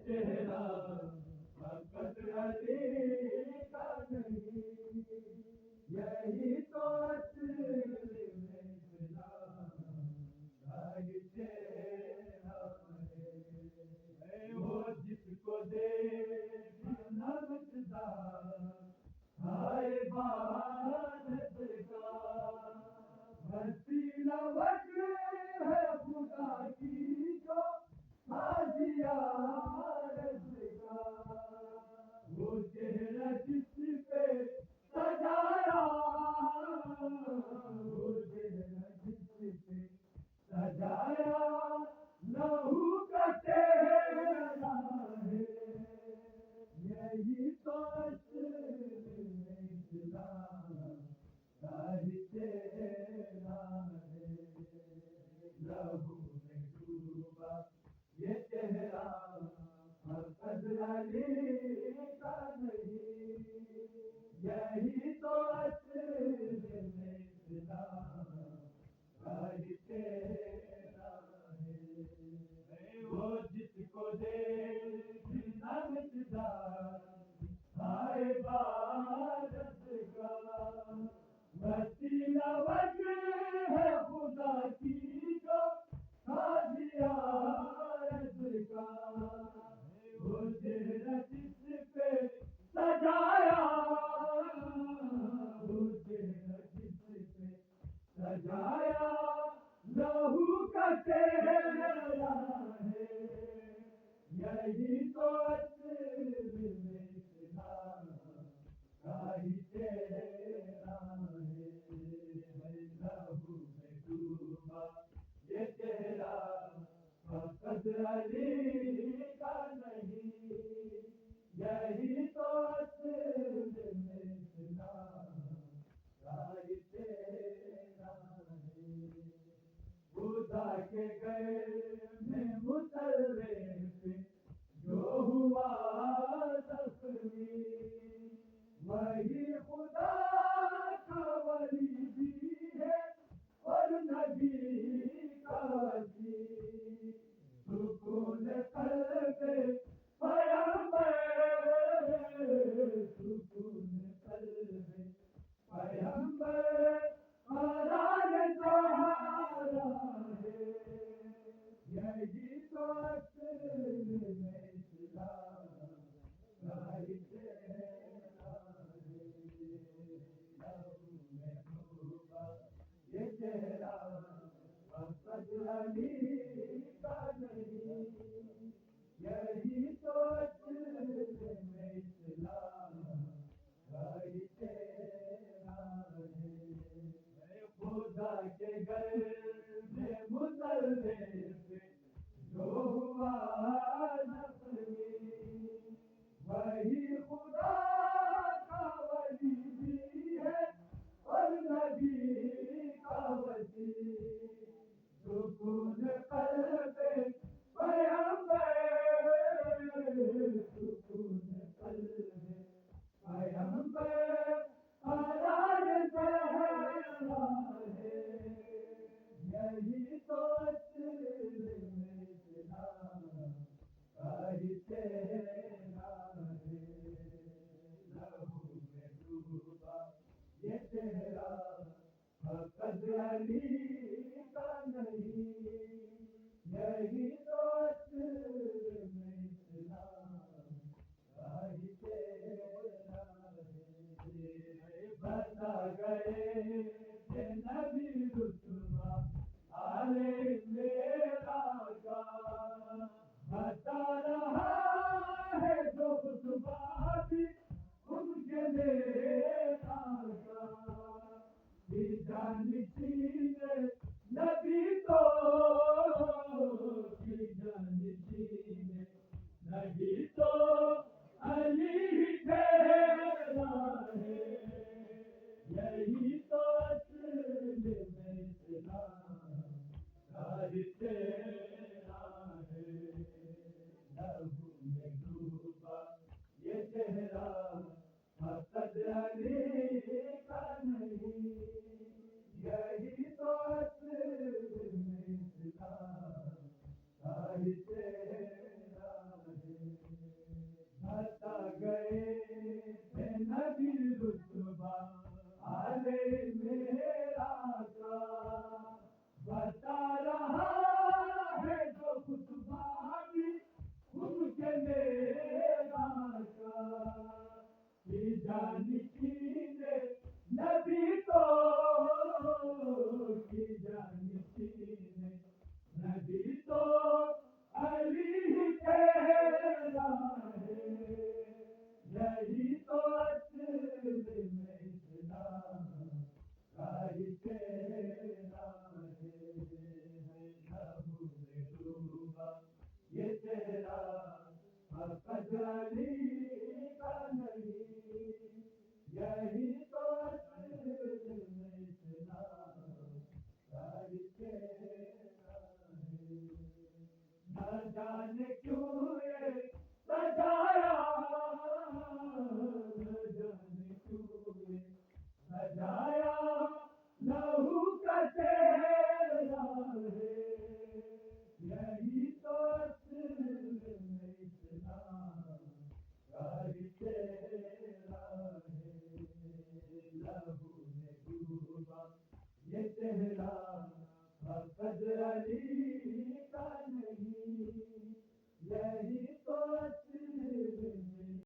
چہرہ فقط علی کا نہیں، یہی تو اصل میں اسلام کا ہی چہرہ ہے، وہ جس کو دیکھنا بچتا ہائے عبادت کا وسیلہ وجہ ہے خدا کی جو حاجیارت کا، وہ چہرہ جس پہ سجایا، وہ چہرہ جس پہ سجایا لہو کا چہرہ ہے، یہی تو اصل میں اسلام کا ہی چہرہ ہے، لہو میں ڈوبا یہ چہرہ فقط علی کا نہیں، یہی تو اصل میں اسلام کا ہی چہرہ ہے، وہ جس کو دیکھنا مٹتا ہائے عبادت کا وسیلہ وجہ ہے خدا کی جو حاجیارت کا، وہ چہرہ جس پہ سجایا، وہ چہرہ جس پہ سجایا لہو کا چہرہ ہے، یہی تو اصل میں اسلام کا ہی چہرہ ہے، لہو میں ڈوبا یہ چہرہ فقط علی کا نہیں، یہی تو اصل میں اسلام کا ہی چہرہ ہے، خدا کے گھر میں مصرف جو ہوا زخمی، وہی خدا کا ولی بھی ہے اور نبی کا وسیع، سکون قلب پیغمبر، سکون قلب پیغمبر قرار سہارا ہے، یہی تو اصل میں اسلام کا ہی چہرہ ہے، لہو میں ڈوبا یہ چہرہ فقط علی کا نہیں، یہی تو اصل میں اسلام کا ہی چہرہ ہے، خدا کے گھر میں مصرف جو ہوا زخمی، وہی خدا کا ولی بھی ہے اور نبی کا وسیع، سکون قلب پیغمبر، سکون قلب پیغمبر قرار زہرا ہے، یہی تو اصل میں اسلام کا ہی چہرہ ہے، لہو میں ڈوبا یہ چہرہ فقط علی کا نہیں، یہی تو اصل میں اسلام کا ہی چہرہ ہے، بتا گئے کہ نبی رسوا علیہ میرا کا بتا رہا ہے جو خطبہ بھی ان کے میرا کا، جانشین نبی تو جانشین نبی تو علی تیرا ہے، یہی تو اصل میں اسلام کا ہی چہرہ ہے، لہو میں ڈوبا یہ چہرہ فقط علی کا نہیں، یہی تو اصل میں اسلام کا ہی چہرہ ہے۔ جانشین نبی تو کی جانشین نبی تو علی تیرا ہے یہی تو اصل میں اسلام کا ہی تیرا ہے لہو میں ڈوبا یہ تیرا حق علی کا نہیں یہی تو اصل میں اسلام کا ہی تیرا ہے نہ جانے کیوں یہ سجایا نہ جانے کیوں یہ سجایا لہو کا تیرا ہے یہی تو اصل میں اسلام کا ہی تیرا ہے لہو میں ڈوبا یہ تیرا حق علی کا نہیں یہی تو